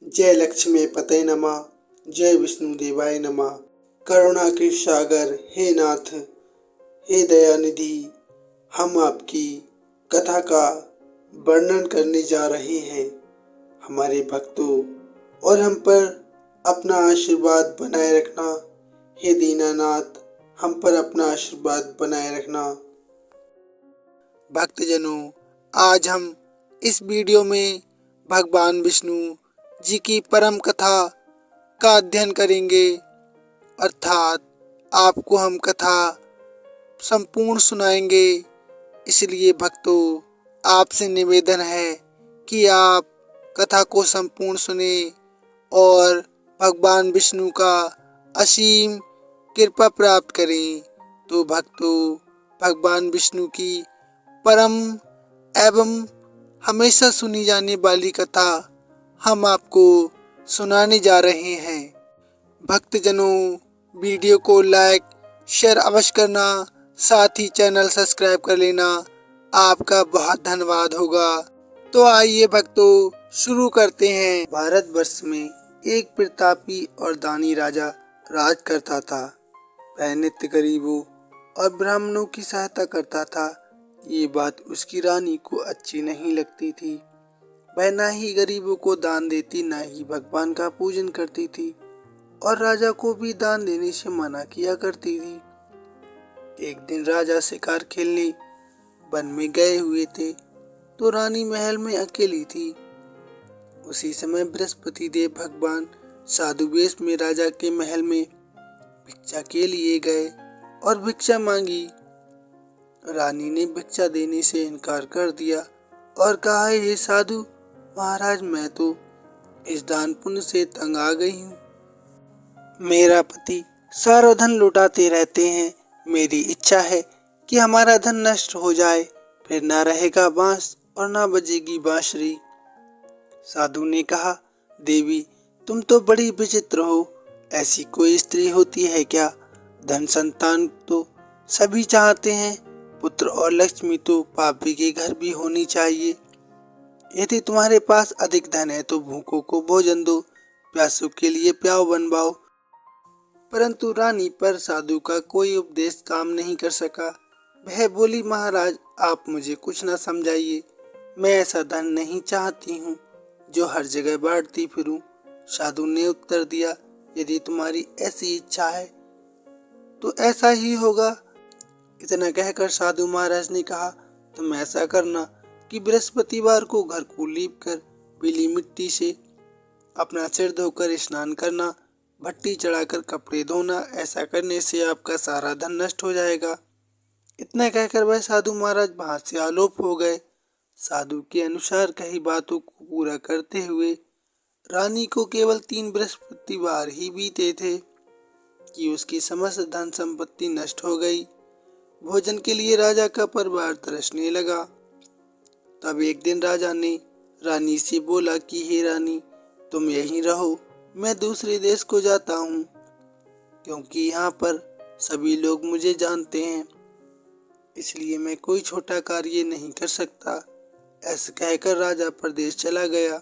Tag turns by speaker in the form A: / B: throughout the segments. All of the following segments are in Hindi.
A: जय लक्ष्मी पते नमः। जय विष्णु देवाय नमः। करुणा के सागर हे नाथ, हे दयानिधि, हम आपकी कथा का वर्णन करने जा रहे हैं। हमारे भक्तों और हम पर अपना आशीर्वाद बनाए रखना। हे दीनानाथ, हम पर अपना आशीर्वाद बनाए रखना। भक्तजनों, आज हम इस वीडियो में भगवान विष्णु जी की परम कथा का अध्ययन करेंगे, अर्थात आपको हम कथा संपूर्ण सुनाएंगे। इसलिए भक्तों, आपसे निवेदन है कि आप कथा को संपूर्ण सुने और भगवान विष्णु का असीम कृपा प्राप्त करें। तो भक्तों, भगवान विष्णु की परम एवं हमेशा सुनी जाने वाली कथा हम आपको सुनाने जा रहे हैं। भक्तजनों, वीडियो को लाइक शेयर अवश्य करना, साथ ही चैनल सब्सक्राइब कर लेना। आपका बहुत धन्यवाद होगा। तो आइए भक्तों, शुरू करते हैं। भारतवर्ष में एक प्रतापी और दानी राजा राज करता था। वह नित्य गरीबों और ब्राह्मणों की सहायता करता था। ये बात उसकी रानी को अच्छी नहीं लगती थी। वह ना ही गरीबों को दान देती, ना ही भगवान का पूजन करती थी और राजा को भी दान देने से मना किया करती थी। एक दिन राजा शिकार खेलने वन में गए हुए थे, तो रानी महल में अकेली थी। उसी समय बृहस्पति देव भगवान साधु वेश में राजा के महल में भिक्षा के लिए गए और भिक्षा मांगी। रानी ने भिक्षा देने से इनकार कर दिया और कहा, हे साधु महाराज, मैं तो इस दान पुण्य से तंग आ गई हूँ। मेरा पति सारा धन लुटाते रहते हैं। मेरी इच्छा है कि हमारा धन नष्ट हो जाए, फिर ना रहेगा बांस और ना बजेगी बांसुरी। साधु ने कहा, देवी तुम तो बड़ी विचित्र हो। ऐसी कोई स्त्री होती है क्या? धन संतान तो सभी चाहते हैं, पुत्र और लक्ष्मी तो पापी के घर भी होनी चाहिए। यदि तुम्हारे पास अधिक धन है तो भूखों को भोजन दो, प्यासों के लिए प्याऊ बनवाओ। परंतु रानी पर साधु का कोई उपदेश काम नहीं कर सका। वह बोली, महाराज आप मुझे कुछ न समझाइए। मैं ऐसा धन नहीं चाहती हूँ जो हर जगह बांटती फिरूं। साधु ने उत्तर दिया, यदि तुम्हारी ऐसी इच्छा है तो ऐसा ही होगा। इतना कहकर साधु महाराज ने कहा, तुम ऐसा करना कि बृहस्पतिवार को घर को लीप कर पीली मिट्टी से अपना सिर धोकर स्नान करना, भट्टी चढ़ाकर कपड़े धोना। ऐसा करने से आपका सारा धन नष्ट हो जाएगा। इतना कहकर वह साधु महाराज वहां से आलोप हो गए। साधु के अनुसार कही बातों को पूरा करते हुए रानी को केवल 3 बृहस्पतिवार ही बीते थे कि उसकी समस्त धन संपत्ति नष्ट हो गई। भोजन के लिए राजा का परिवार तरसने लगा। तब एक दिन राजा ने रानी से बोला कि हे रानी, तुम यहीं रहो, मैं दूसरे देश को जाता हूँ, क्योंकि यहाँ पर सभी लोग मुझे जानते हैं, इसलिए मैं कोई छोटा कार्य नहीं कर सकता। ऐसा कहकर राजा प्रदेश चला गया।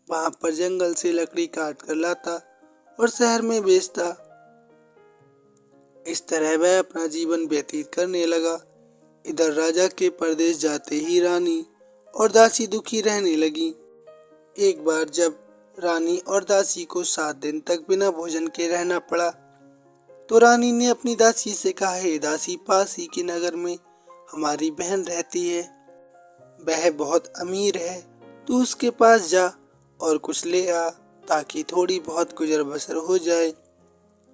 A: वहां पर जंगल से लकड़ी काट कर लाता और शहर में बेचता। इस तरह वह अपना जीवन व्यतीत करने लगा। इधर राजा के परदेश जाते ही रानी और दासी दुखी रहने लगी। एक बार जब रानी और दासी को 7 दिन तक बिना भोजन के रहना पड़ा, तो रानी ने अपनी दासी से कहा, हे दासी, पास ही के नगर में हमारी बहन रहती है, वह बहुत अमीर है, तू उसके पास जा और कुछ ले आ ताकि थोड़ी बहुत गुजर बसर हो जाए।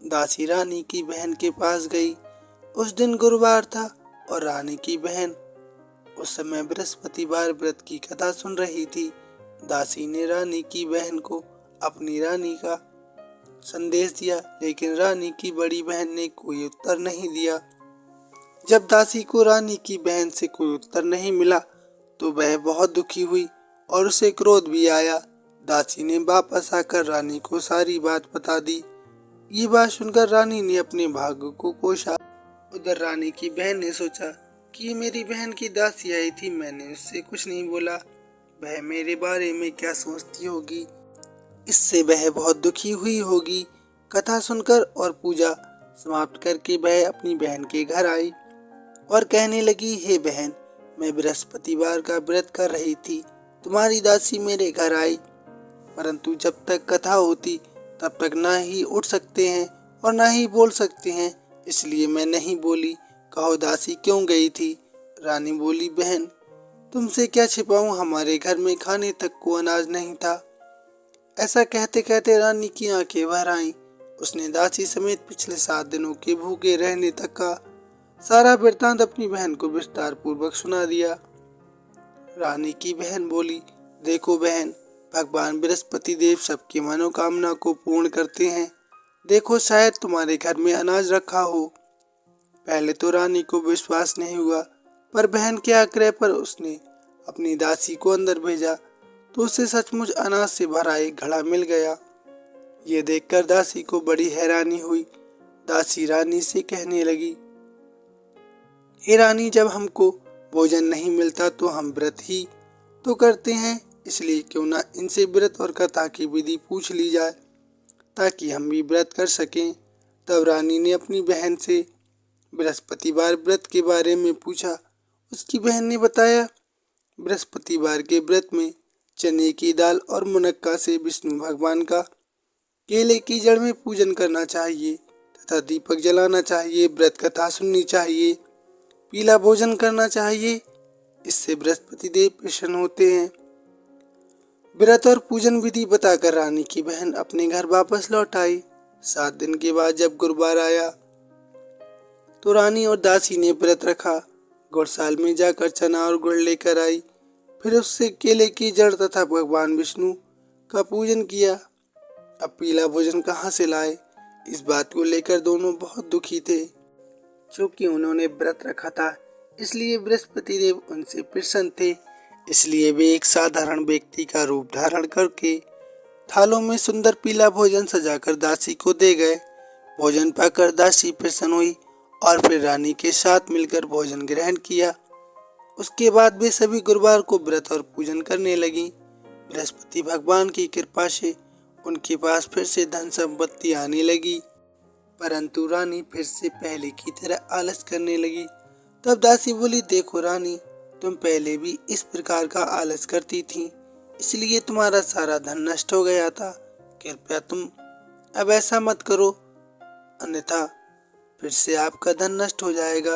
A: दासी रानी की बहन के पास गई। उस दिन गुरुवार था और रानी की बहन उस समय बृहस्पतिवार व्रत की कथा सुन रही थी। दासी ने रानी की बहन को अपनी रानी का संदेश दिया, लेकिन रानी की बड़ी बहन ने कोई उत्तर नहीं दिया। जब दासी को रानी की बहन से कोई उत्तर नहीं मिला तो वह बहुत दुखी हुई और उसे क्रोध भी आया। दासी ने वापस आकर रानी को सारी बात बता दी। ये बात सुनकर रानी ने अपने भाग्य को कोसा। उधर रानी की बहन ने सोचा कि ये मेरी बहन की दासी आई थी, मैंने उससे कुछ नहीं बोला, वह मेरे बारे में क्या सोचती होगी। इससे वह बहुत दुखी हुई होगी। कथा सुनकर और पूजा समाप्त करके वह अपनी बहन के घर आई और कहने लगी, हे बहन, मैं बृहस्पतिवार का व्रत कर रही थी, तुम्हारी दासी मेरे घर आई, परंतु जब तक कथा होती तब तक ना ही उठ सकते हैं और ना ही बोल सकते हैं, इसलिए मैं नहीं बोली। कहो दासी क्यों गई थी? रानी बोली, बहन तुमसे क्या छिपाऊं, हमारे घर में खाने तक को अनाज नहीं था। ऐसा कहते कहते रानी की आंखें भर आईं। उसने दासी समेत पिछले 7 दिनों के भूखे रहने तक का सारा वृत्तांत अपनी बहन को विस्तार पूर्वक सुना दिया। रानी की बहन बोली, देखो बहन, भगवान बृहस्पति देव सबकी मनोकामना को पूर्ण करते हैं। देखो शायद तुम्हारे घर में अनाज रखा हो। पहले तो रानी को विश्वास नहीं हुआ, पर बहन के आग्रह पर उसने अपनी दासी को अंदर भेजा तो उसे सचमुच अनाज से भरा एक घड़ा मिल गया। ये देखकर दासी को बड़ी हैरानी हुई। दासी रानी से कहने लगी, हे रानी, जब हमको भोजन नहीं मिलता तो हम व्रत ही तो करते हैं, इसलिए क्यों ना इनसे व्रत और कथा की विधि पूछ ली जाए ताकि हम भी व्रत कर सकें। तब रानी ने अपनी बहन से बृहस्पतिवार व्रत के बारे में पूछा। उसकी बहन ने बताया, बृहस्पतिवार के व्रत में चने की दाल और मुनक्का से विष्णु भगवान का केले की जड़ में पूजन करना चाहिए तथा दीपक जलाना चाहिए, व्रत कथा सुननी चाहिए, पीला भोजन करना चाहिए, इससे बृहस्पति देव प्रसन्न होते हैं। व्रत और पूजन विधि बताकर रानी की बहन अपने घर वापस लौट आई। 7 दिन के बाद जब गुरुवार आया तो रानी और दासी ने व्रत रखा। गौशाल में जाकर चना और गुड़ लेकर आई, फिर उससे केले की जड़ तथा भगवान विष्णु का पूजन किया। अब पीला भोजन कहाँ से लाए, इस बात को लेकर दोनों बहुत दुखी थे। चूंकि उन्होंने व्रत रखा था इसलिए बृहस्पति देव उनसे प्रसन्न थे, इसलिए वे एक साधारण व्यक्ति का रूप धारण करके थालों में सुंदर पीला भोजन सजाकर दासी को दे गए। भोजन पाकर दासी प्रसन्न हुई और फिर रानी के साथ मिलकर भोजन ग्रहण किया। उसके बाद वे सभी गुरुवार को व्रत और पूजन करने लगी। बृहस्पति भगवान की कृपा से उनके पास फिर से धन संपत्ति आने लगी, परंतु रानी फिर से पहले की तरह आलस करने लगी। तब दासी बोली, देखो रानी, तुम पहले भी इस प्रकार का आलस करती थी, इसलिए तुम्हारा सारा धन नष्ट हो गया था। कृपया तुम अब ऐसा मत करो, अन्यथा फिर से आपका धन नष्ट हो जाएगा।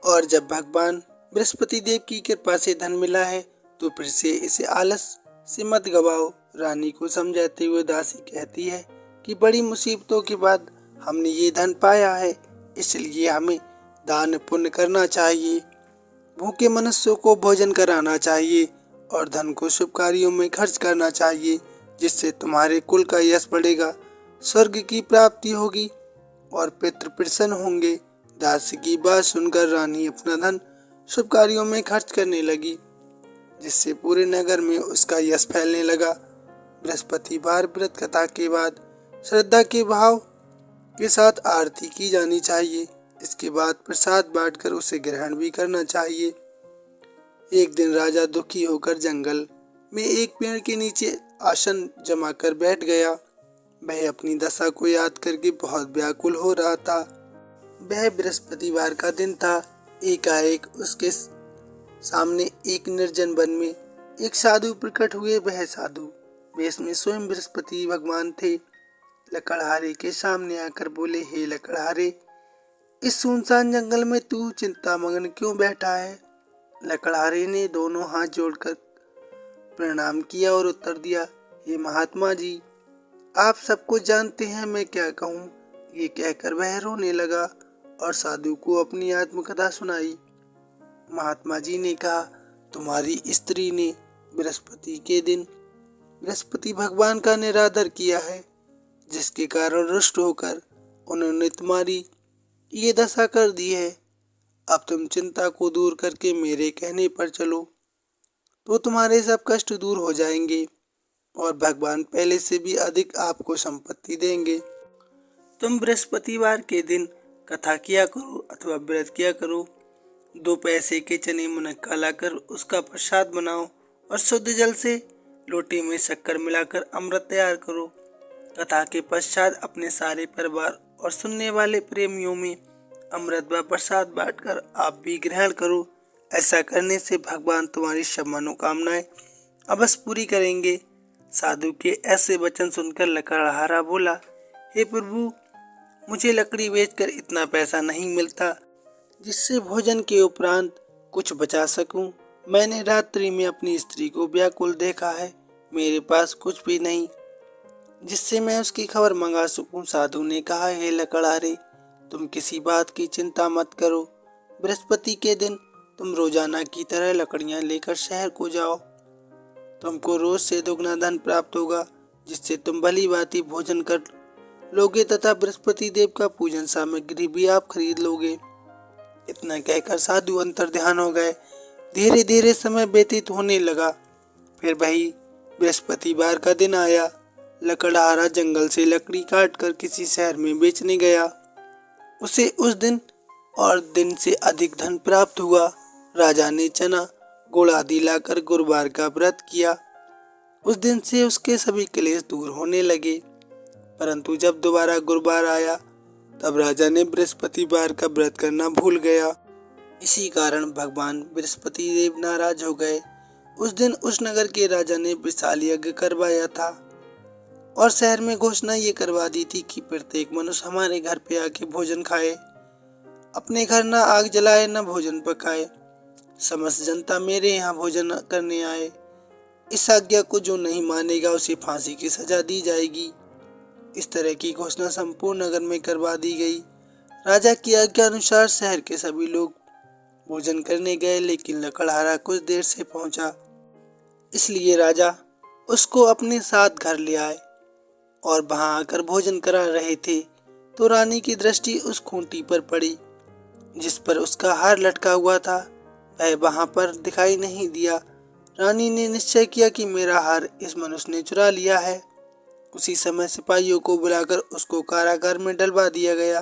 A: और जब भगवान बृहस्पति देव की कृपा से धन मिला है तो फिर से इसे आलस से मत गवाओ। रानी को समझाते हुए दासी कहती है कि बड़ी मुसीबतों के बाद हमने ये धन पाया है, इसलिए हमें दान पुण्य करना चाहिए, भूखे मनुष्यों को भोजन कराना चाहिए और धन को शुभ कार्यों में खर्च करना चाहिए, जिससे तुम्हारे कुल का यश बढ़ेगा, स्वर्ग की प्राप्ति होगी और पितृ प्रसन्न होंगे। दासी की बात सुनकर रानी अपना धन शुभ कार्यों में खर्च करने लगी, जिससे पूरे नगर में उसका यश फैलने लगा। बृहस्पतिवार व्रत कथा के बाद श्रद्धा के भाव के साथ आरती की जानी चाहिए। इसके बाद प्रसाद बांटकर उसे ग्रहण भी करना चाहिए। एक दिन राजा दुखी होकर जंगल में एक पेड़ के नीचे आसन जमा कर बैठ गया। वह अपनी दशा को याद करके बहुत व्याकुल हो रहा था। वह बृहस्पतिवार का दिन था। एकाएक उसके सामने एक निर्जन वन में एक साधु प्रकट हुए। वह साधु वेश में स्वयं बृहस्पति भगवान थे। लकड़हारे के सामने आकर बोले, हे लकड़हारे, इस सुनसान जंगल में तू चिंता मग्न क्यों बैठा है? लकड़हारे ने दोनों हाथ जोड़कर प्रणाम किया और उत्तर दिया, हे महात्मा जी, आप सब कुछ जानते हैं, मैं क्या कहूँ। ये कहकर वह रोने लगा और साधु को अपनी आत्मकथा सुनाई। महात्मा जी ने कहा, तुम्हारी स्त्री ने बृहस्पति के दिन बृहस्पति भगवान का निरादर किया है, जिसके कारण रुष्ट होकर उन्होंने तुम्हारी ये दशा कर दी है। अब तुम चिंता को दूर करके मेरे कहने पर चलो तो तुम्हारे सब कष्ट दूर हो जाएंगे और भगवान पहले से भी अधिक आपको संपत्ति देंगे। तुम बृहस्पतिवार के दिन कथा किया करो अथवा व्रत किया करो। 2 पैसे के चने मुनक्का लाकर उसका प्रसाद बनाओ और शुद्ध जल से लोटे में शक्कर मिलाकर अमृत तैयार करो। कथा के पश्चात अपने सारे परिवार और सुनने वाले प्रेमियों में अमृत व प्रसाद बांटकर आप भी ग्रहण करो। ऐसा करने से भगवान तुम्हारी सब मनोकामनाएं अवश्य पूरी करेंगे। साधु के ऐसे वचन सुनकर लकड़हारा बोला, हे प्रभु, मुझे लकड़ी बेचकर इतना पैसा नहीं मिलता जिससे भोजन के उपरांत कुछ बचा सकूं। मैंने रात्रि में अपनी स्त्री को व्याकुल देखा है, मेरे पास कुछ भी नहीं जिससे मैं उसकी खबर मंगा सकूं। साधु ने कहा, हे लकड़हारे, तुम किसी बात की चिंता मत करो। बृहस्पति के दिन तुम रोजाना की तरह लकड़ियां लेकर शहर को जाओ। तुमको रोज से दुगना धन प्राप्त होगा जिससे तुम भली भांति भोजन कर लोगे तथा बृहस्पति देव का पूजन सामग्री भी आप खरीद लोगे। इतना कहकर साधु अंतर्ध्यान हो गए। धीरे धीरे समय व्यतीत होने लगा। फिर वही बृहस्पतिवार का दिन आया। लकड़हारा जंगल से लकड़ी काटकर किसी शहर में बेचने गया। उसे उस दिन और दिन से अधिक धन प्राप्त हुआ। राजा ने चना गुड़ आदि लाकर गुरुवार का व्रत किया। उस दिन से उसके सभी क्लेश दूर होने लगे। परंतु जब दोबारा गुरुवार आया तब राजा ने बृहस्पतिवार का व्रत करना भूल गया। इसी कारण भगवान बृहस्पति देव नाराज हो गए। उस दिन उस नगर के राजा ने विशाल यज्ञ करवाया था और शहर में घोषणा ये करवा दी थी कि प्रत्येक मनुष्य हमारे घर पे आके भोजन खाए, अपने घर न आग जलाए न भोजन पकाए। समस्त जनता मेरे यहाँ भोजन करने आए। इस आज्ञा को जो नहीं मानेगा उसे फांसी की सजा दी जाएगी। इस तरह की घोषणा संपूर्ण नगर में करवा दी गई। राजा की आज्ञा अनुसार शहर के सभी लोग भोजन करने गए, लेकिन लकड़हारा कुछ देर से पहुंचा। इसलिए राजा उसको अपने साथ घर ले आए और वहां आकर भोजन करा रहे थे तो रानी की दृष्टि उस खूंटी पर पड़ी जिस पर उसका हार लटका हुआ था। वह वहां पर दिखाई नहीं दिया। रानी ने निश्चय किया कि मेरा हार इस मनुष्य ने चुरा लिया है। उसी समय सिपाहियों को बुलाकर उसको कारागार में डलवा दिया गया।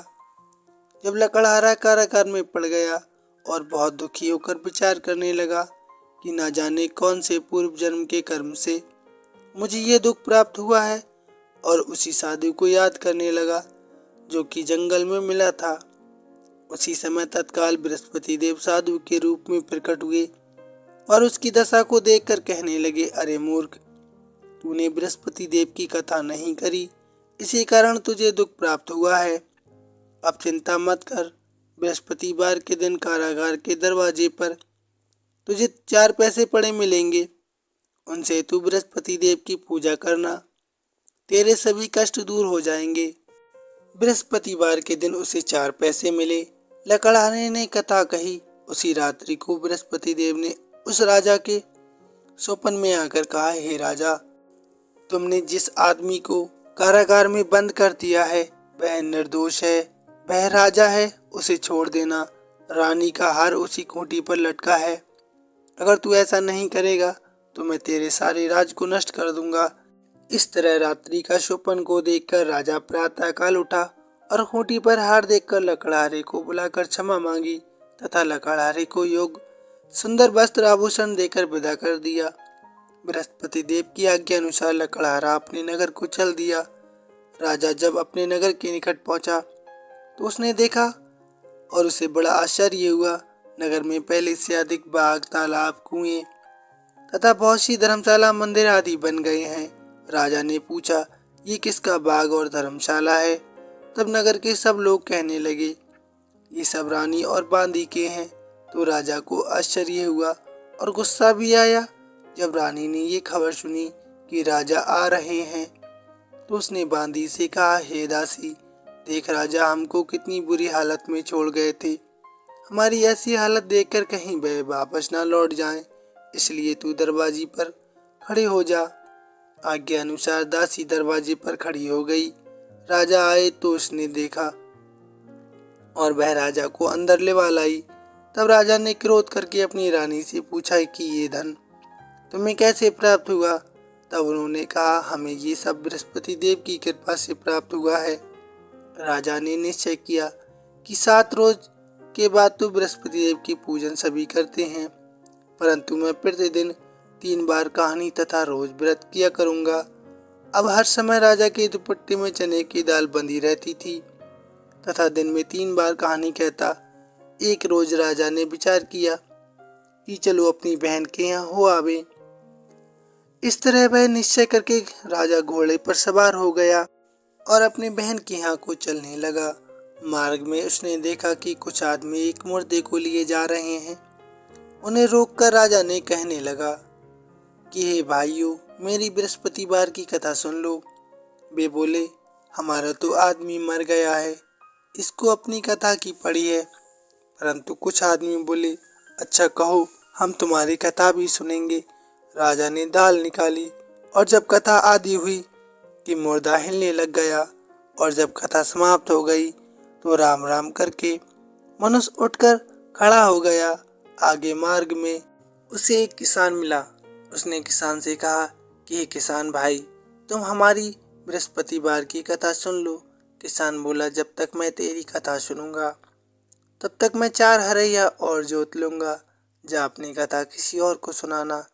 A: जब लकड़हारा कारागार में पड़ गया और बहुत दुखी होकर विचार करने लगा कि न जाने कौन से पूर्व जन्म के कर्म से मुझे ये दुख प्राप्त हुआ है, और उसी साधु को याद करने लगा जो कि जंगल में मिला था। उसी समय तत्काल बृहस्पति देव साधु के रूप में प्रकट हुए और उसकी दशा को देखकर कहने लगे, अरे मूर्ख, तूने बृहस्पति देव की कथा नहीं करी, इसी कारण तुझे दुख प्राप्त हुआ है। अब चिंता मत कर, बृहस्पतिवार के दिन कारागार के दरवाजे पर तुझे 4 पैसे पड़े मिलेंगे। उनसे तू बृहस्पति देव की पूजा करना, तेरे सभी कष्ट दूर हो जाएंगे। बृहस्पतिवार के दिन उसे 4 पैसे मिले। लकड़हारे ने कथा कही। उसी रात्रि को बृहस्पति देव ने उस राजा के स्वप्न में आकर कहा, हे राजा, तुमने जिस आदमी को कारागार में बंद कर दिया है वह निर्दोष है, वह राजा है, उसे छोड़ देना। रानी का हार उसी खूंटी पर लटका है। अगर तू ऐसा नहीं करेगा तो मैं तेरे सारे राज को नष्ट कर दूंगा। इस तरह रात्रि का स्वप्न को देखकर राजा प्रातः काल उठा और खूंटी पर हार देखकर लकड़हारे को बुलाकर क्षमा मांगी तथा लकड़हारे को योग्य सुंदर वस्त्र आभूषण देकर विदा कर दिया। बृहस्पति देव की आज्ञा अनुसार लकड़हारा अपने नगर को चल दिया। राजा जब अपने नगर के निकट पहुंचा तो उसने देखा और उसे बड़ा आश्चर्य हुआ। नगर में पहले से अधिक बाग, तालाब, कुएं तथा बहुत सी धर्मशाला, मंदिर आदि बन गए हैं। राजा ने पूछा, ये किसका बाग और धर्मशाला है? तब नगर के सब लोग कहने लगे, ये सब रानी और बांदी के हैं। तो राजा को आश्चर्य हुआ और गुस्सा भी आया। जब रानी ने ये खबर सुनी कि राजा आ रहे हैं तो उसने बांदी से कहा, हे दासी, देख राजा हमको कितनी बुरी हालत में छोड़ गए थे। हमारी ऐसी हालत देखकर कहीं वह वापस ना लौट जाएं, इसलिए तू दरवाजे पर खड़े हो जा। आज्ञा अनुसार दासी दरवाजे पर खड़ी हो गई। राजा आए तो उसने देखा और वह राजा को अंदर लेवा लाई। तब राजा ने क्रोध करके अपनी रानी से पूछा कि ये धन तुम्हें कैसे प्राप्त हुआ? तब उन्होंने कहा, हमें ये सब बृहस्पति देव की कृपा से प्राप्त हुआ है। राजा ने निश्चय किया कि 7 रोज के बाद तो बृहस्पति देव की पूजन सभी करते हैं, परंतु मैं प्रतिदिन 3 बार कहानी तथा रोज व्रत किया करूँगा। अब हर समय राजा के दुपट्टे में चने की दाल बंधी रहती थी तथा दिन में 3 बार कहानी कहता। एक रोज राजा ने विचार किया कि चलो अपनी बहन के यहाँ हो आवे। इस तरह वह निश्चय करके राजा घोड़े पर सवार हो गया और अपनी बहन के यहाँ को चलने लगा। मार्ग में उसने देखा कि कुछ आदमी एक मुर्दे को लिए जा रहे हैं। उन्हें रोककर राजा ने कहने लगा कि हे भाइयों, मेरी बृहस्पतिवार की कथा सुन लो। वे बोले, हमारा तो आदमी मर गया है, इसको अपनी कथा की पड़ी है। परंतु कुछ आदमी बोले, अच्छा कहो, हम तुम्हारी कथा भी सुनेंगे। राजा ने दाल निकाली और जब कथा आधी हुई कि मुर्दा हिलने लग गया और जब कथा समाप्त हो गई तो राम राम करके मनुष्य उठकर खड़ा हो गया। आगे मार्ग में उसे एक किसान मिला। उसने किसान से कहा कि हे किसान भाई, तुम हमारी बृहस्पतिवार की कथा सुन लो। किसान बोला, जब तक मैं तेरी कथा सुनूंगा तब तक मैं 4 हरैया और जोत लूंगा। जा अपनी कथा किसी और को सुनाना।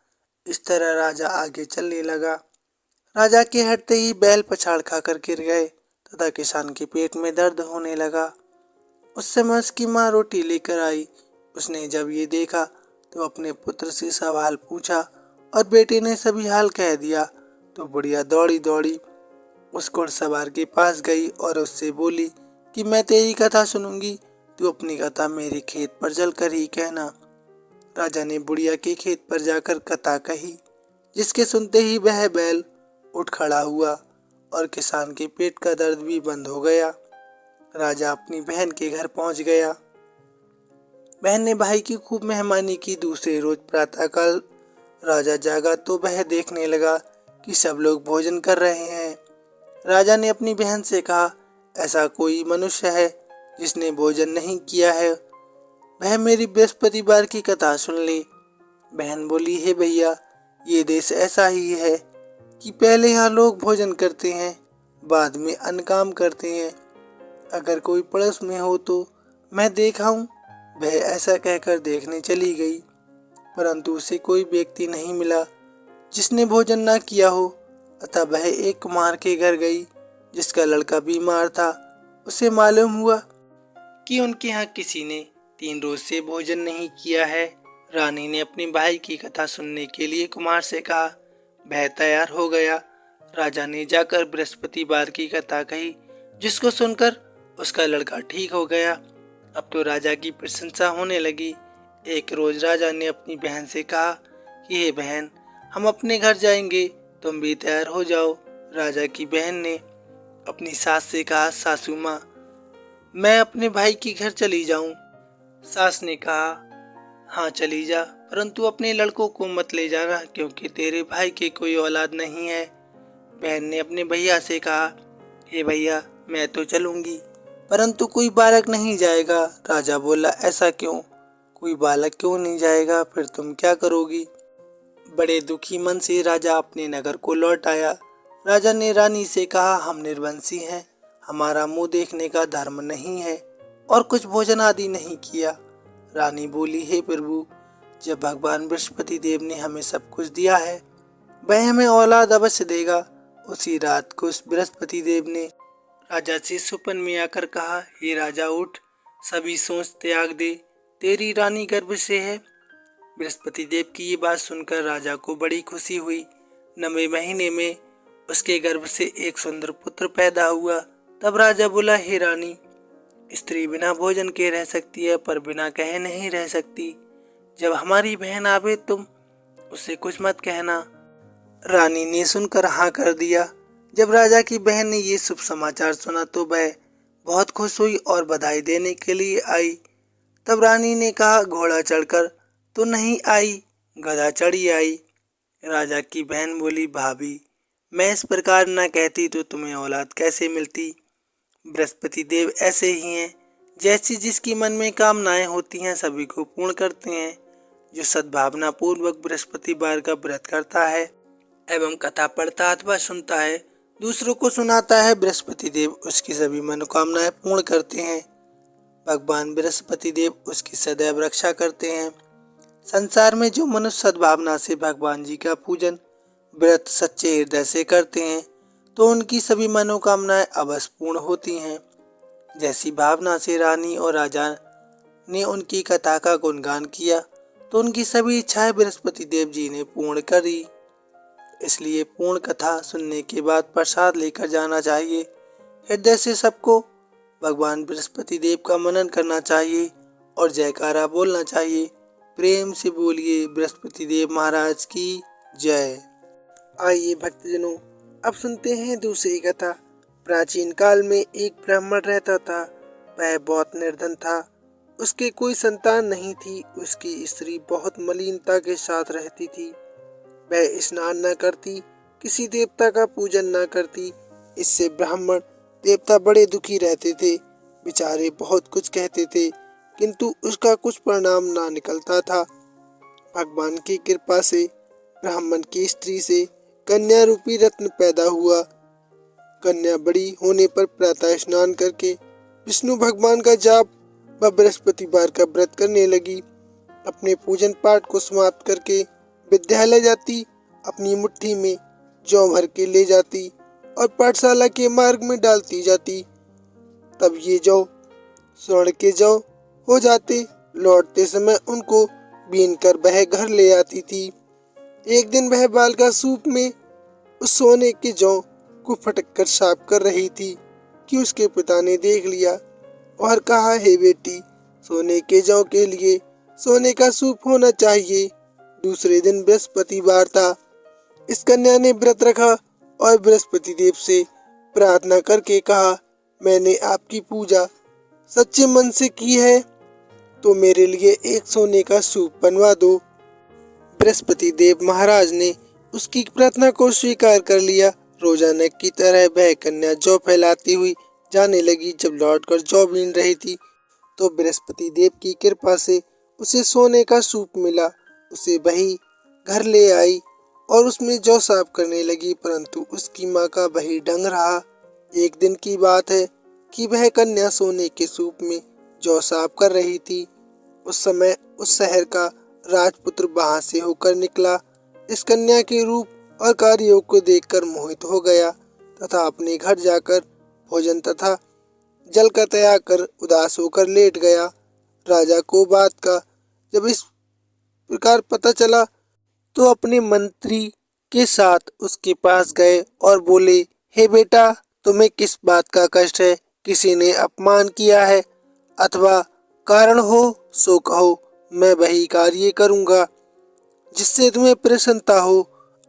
A: इस तरह राजा आगे चलने लगा। राजा के हटते ही बैल पछाड़ खाकर गिर गए तथा किसान के पेट में दर्द होने लगा। उस समय उसकी माँ रोटी लेकर आई। उसने जब ये देखा तो अपने पुत्र से सब हाल पूछा और बेटे ने सभी हाल कह दिया। तो बुढ़िया दौड़ी दौड़ी उस घुड़सवार के पास गई और उससे बोली कि मैं तेरी कथा सुनूंगी, तू अपनी कथा मेरे खेत पर चलकर ही कहना। राजा ने बुढ़िया के खेत पर जाकर कथा कही, जिसके सुनते ही वह बैल उठ खड़ा हुआ और किसान के पेट का दर्द भी बंद हो गया। राजा अपनी बहन के घर पहुंच गया। बहन ने भाई की खूब मेहमानी की। दूसरे रोज प्रातःकाल राजा जागा तो वह देखने लगा कि सब लोग भोजन कर रहे हैं। राजा ने अपनी बहन से कहा, ऐसा कोई मनुष्य है जिसने भोजन नहीं किया है? वह मेरी बृहस्पतिवार की कथा सुन ले। बहन बोली, हे भैया, ये देश ऐसा ही है कि पहले यहाँ लोग भोजन करते हैं, बाद में अन्य काम करते हैं। अगर कोई पड़ोस में हो तो मैं देखाऊं। वह ऐसा कहकर देखने चली गई, परंतु उसे कोई व्यक्ति नहीं मिला जिसने भोजन ना किया हो। अतः वह एक कुम्हार के घर गई जिसका लड़का बीमार था। उसे मालूम हुआ कि उनके यहाँ किसी ने 3 रोज से भोजन नहीं किया है। रानी ने अपनी भाई की कथा सुनने के लिए कुम्हार से कहा। वह तैयार हो गया। राजा ने जाकर बृहस्पतिवार की कथा कही, जिसको सुनकर उसका लड़का ठीक हो गया। अब तो राजा की प्रशंसा होने लगी। एक रोज राजा ने अपनी बहन से कहा कि हे बहन, हम अपने घर जाएंगे, तुम भी तैयार हो जाओ। राजा की बहन ने अपनी सास से कहा, सासू माँ, मैं अपने भाई के घर चली जाऊं। सास ने कहा, हाँ चली जा, परंतु अपने लड़कों को मत ले जाना, क्योंकि तेरे भाई के कोई औलाद नहीं है। बहन ने अपने भैया से कहा, हे भैया, मैं तो चलूंगी, परंतु कोई बालक नहीं जाएगा। राजा बोला, ऐसा क्यों? कोई बालक क्यों नहीं जाएगा? फिर तुम क्या करोगी? बड़े दुखी मन से राजा अपने नगर को लौट आया। राजा ने रानी से कहा, हम निर्वंशी हैं, हमारा मुंह देखने का धर्म नहीं है और कुछ भोजन आदि नहीं किया। रानी बोली, हे प्रभु, जब भगवान बृहस्पति देव ने हमें सब कुछ दिया है, वह हमें औलाद अवश्य देगा। उसी रात को उस बृहस्पति देव ने राजा से सुपन में आकर कहा, हे राजा, उठ, सभी सोच त्याग दे, तेरी रानी गर्भ से है। बृहस्पति देव की ये बात सुनकर राजा को बड़ी खुशी हुई। 9वें महीने में उसके गर्भ से एक सुंदर पुत्र पैदा हुआ। तब राजा बोला, हे रानी, स्त्री बिना भोजन के रह सकती है, पर बिना कहे नहीं रह सकती। जब हमारी बहन आवे तुम उससे कुछ मत कहना। रानी ने सुनकर हाँ कर दिया। जब राजा की बहन ने ये शुभ समाचार सुना तो वह बहुत खुश हुई और बधाई देने के लिए आई। तब रानी ने कहा, घोड़ा चढ़कर तो नहीं आई, गधा चढ़ी आई। राजा की बहन बोली, भाभी, मैं इस प्रकार न कहती तो तुम्हें औलाद कैसे मिलती? बृहस्पति देव ऐसे ही हैं, जैसी जिसकी मन में कामनाएं होती हैं सभी को पूर्ण करते हैं। जो सद्भावना पूर्वक बृहस्पतिवार का व्रत करता है एवं कथा पढ़ता अथवा सुनता है, दूसरों को सुनाता है, बृहस्पति देव उसकी सभी मनोकामनाएं पूर्ण करते हैं। भगवान बृहस्पति देव उसकी सदैव रक्षा करते हैं। संसार में जो मनुष्य सद्भावना से भगवान जी का पूजन व्रत सच्चे हृदय से करते हैं तो उनकी सभी मनोकामनाएं अवश्य पूर्ण होती हैं। जैसी भावना से रानी और राजा ने उनकी कथा का गुणगान किया तो उनकी सभी इच्छाएं बृहस्पति देव जी ने पूर्ण करी। इसलिए पूर्ण कथा सुनने के बाद प्रसाद लेकर जाना चाहिए। हृदय से सबको भगवान बृहस्पति देव का मनन करना चाहिए और जयकारा बोलना चाहिए। प्रेम से बोलिए बृहस्पति देव महाराज की जय। आइए भक्तजनों, अब सुनते हैं दूसरी कथा। प्राचीन काल में एक ब्राह्मण रहता था। वह बहुत निर्धन था। उसके कोई संतान नहीं थी। उसकी स्त्री बहुत मलिनता के साथ रहती थी। वह स्नान न करती, किसी देवता का पूजन न करती। इससे ब्राह्मण देवता बड़े दुखी रहते थे। बेचारे बहुत कुछ कहते थे किंतु उसका कुछ परिणाम ना निकलता था। भगवान की कृपा से ब्राह्मण की स्त्री से कन्या रूपी रत्न पैदा हुआ। कन्या बड़ी होने पर प्रातः स्नान करके विष्णु भगवान का जाप व बृहस्पतिवार का व्रत करने लगी। अपने पूजन पाठ को समाप्त करके विद्यालय जाती, अपनी मुट्ठी में जौ भर के ले जाती और पाठशाला के मार्ग में डालती जाती। तब ये जौ स्वर्ण के जौ हो जाते। लौटते समय उनको बीन कर वह घर ले आती थी। एक दिन वह बाल का सूप में उस सोने के जौ को फटक कर साफ कर रही थी कि उसके पिता ने देख लिया और कहा, हे बेटी, सोने के जौ के लिए सोने का सूप होना चाहिए। दूसरे दिन बृहस्पतिवार था। इस कन्या ने व्रत रखा और बृहस्पति देव से प्रार्थना करके कहा, मैंने आपकी पूजा सच्चे मन से की है तो मेरे लिए एक सोने का सूप बनवा दो। बृहस्पति देव महाराज ने उसकी प्रार्थना को स्वीकार कर लिया। रोजाना की तरह वह कन्या जौ फैलाती हुई जाने लगी। जब लौटकर जौ बीन रही थी तो बृहस्पति देव की कृपा से उसे सोने का सूप मिला। उसे वही घर ले आई और उसमें जौ साफ करने लगी, परंतु उसकी माँ का वही ढंग रहा। एक दिन की बात है कि वह कन्या सोने के सूप में जौ साफ कर रही थी। उस समय उस शहर का राजपुत्र वहां से होकर निकला। इस कन्या के रूप और कार्यों को देखकर मोहित हो गया तथा अपने घर जाकर भोजन तथा जल का त्याग कर उदास होकर लेट गया। राजा को बात का जब इस प्रकार पता चला तो अपने मंत्री के साथ उसके पास गए और बोले, हे बेटा, तुम्हें किस बात का कष्ट है? किसी ने अपमान किया है अथवा कारण हो सो कहो, मैं वही कार्य करूंगा जिससे तुम्हें प्रसन्नता हो।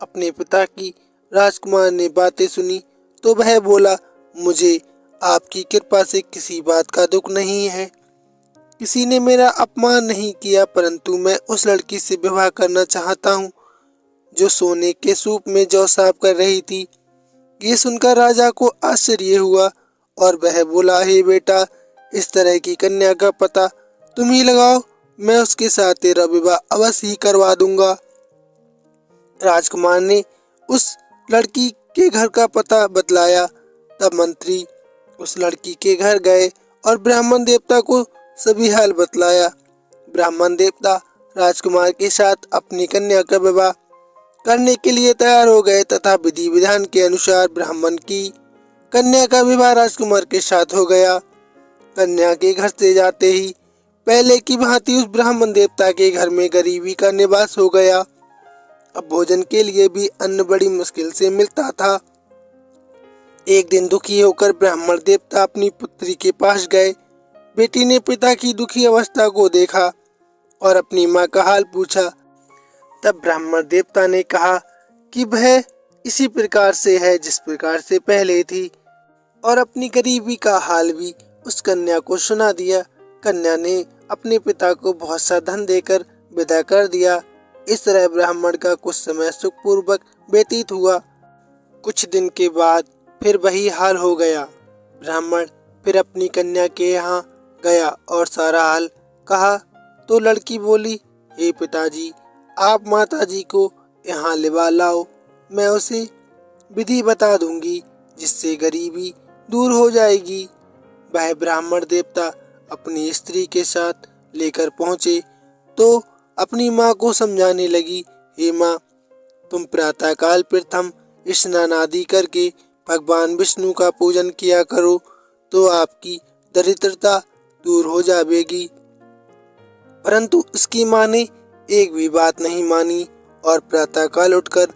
A: अपने पिता की राजकुमार ने बातें सुनी तो वह बोला, मुझे आपकी कृपा से किसी बात का दुख नहीं है। किसी ने मेरा अपमान नहीं किया, परंतु मैं उस लड़की से विवाह करना चाहता हूँ जो सोने के सूप में जौ साफ कर रही थी। ये सुनकर राजा को आश्चर्य हुआ और वह बोला, हे बेटा, इस तरह की कन्या का पता तुम ही लगाओ, मैं उसके साथ तेरा विवाह अवश्य ही करवा दूंगा। राजकुमार ने उस लड़की के घर का पता बतलाया। तब मंत्री उस लड़की के घर गए और ब्राह्मण देवता को सभी हाल बतलाया। ब्राह्मण देवता राजकुमार के साथ अपनी कन्या का विवाह करने के लिए तैयार हो गए तथा विधि विधान के अनुसार ब्राह्मण की कन्या का विवाह राजकुमार के साथ हो गया। कन्या के घर से जाते ही पहले की भांति उस ब्राह्मण देवता के घर में गरीबी का निवास हो गया। अब भोजन के लिए भी अन्न बड़ी मुश्किल से मिलता था। एक दिन दुखी होकर ब्राह्मण देवता अपनी पुत्री के पास गए। बेटी ने पिता की दुखी अवस्था को देखा और अपनी माँ का हाल पूछा। तब ब्राह्मण देवता ने कहा कि वह इसी प्रकार से है जिस प्रकार से पहले थी और अपनी गरीबी का हाल भी उस कन्या को सुना दिया। कन्या ने अपने पिता को बहुत सा धन देकर विदा कर दिया। इस तरह ब्राह्मण का कुछ समय सुखपूर्वक व्यतीत हुआ। कुछ दिन के बाद फिर वही हाल हो गया। ब्राह्मण फिर अपनी कन्या के यहाँ गया और सारा हाल कहा तो लड़की बोली, हे पिताजी, आप माताजी को यहाँ लिवा लाओ, मैं उसे विधि बता दूंगी जिससे गरीबी दूर हो जाएगी। वह ब्राह्मण देवता अपनी स्त्री के साथ लेकर पहुँचे तो अपनी माँ को समझाने लगी, हे माँ, तुम प्रातःकाल प्रथम स्नान आदि करके भगवान विष्णु का पूजन किया करो तो आपकी दरिद्रता दूर हो जाएगी। परंतु उसकी माँ ने एक भी बात नहीं मानी और प्रातःकाल उठकर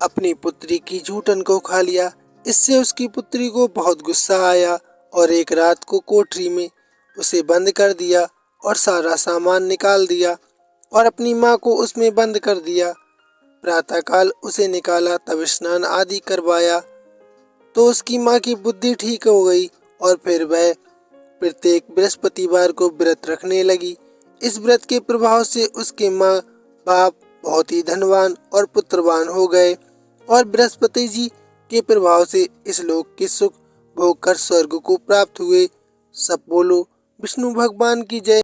A: अपनी पुत्री की जूठन को खा लिया। इससे उसकी पुत्री को बहुत गुस्सा आया और एक रात को कोठरी में उसे बंद कर दिया और सारा सामान निकाल दिया और अपनी माँ को उसमें बंद कर दिया। प्रातःकाल उसे निकाला, तब स्नान आदि करवाया तो उसकी माँ की बुद्धि ठीक हो गई और फिर वह प्रत्येक बृहस्पतिवार को व्रत रखने लगी। इस व्रत के प्रभाव से उसके माँ बाप बहुत ही धनवान और पुत्रवान हो गए और बृहस्पति जी के प्रभाव से इस लोक के सुख भोग कर स्वर्ग को प्राप्त हुए। सब बोलो विष्णु भगवान की जय।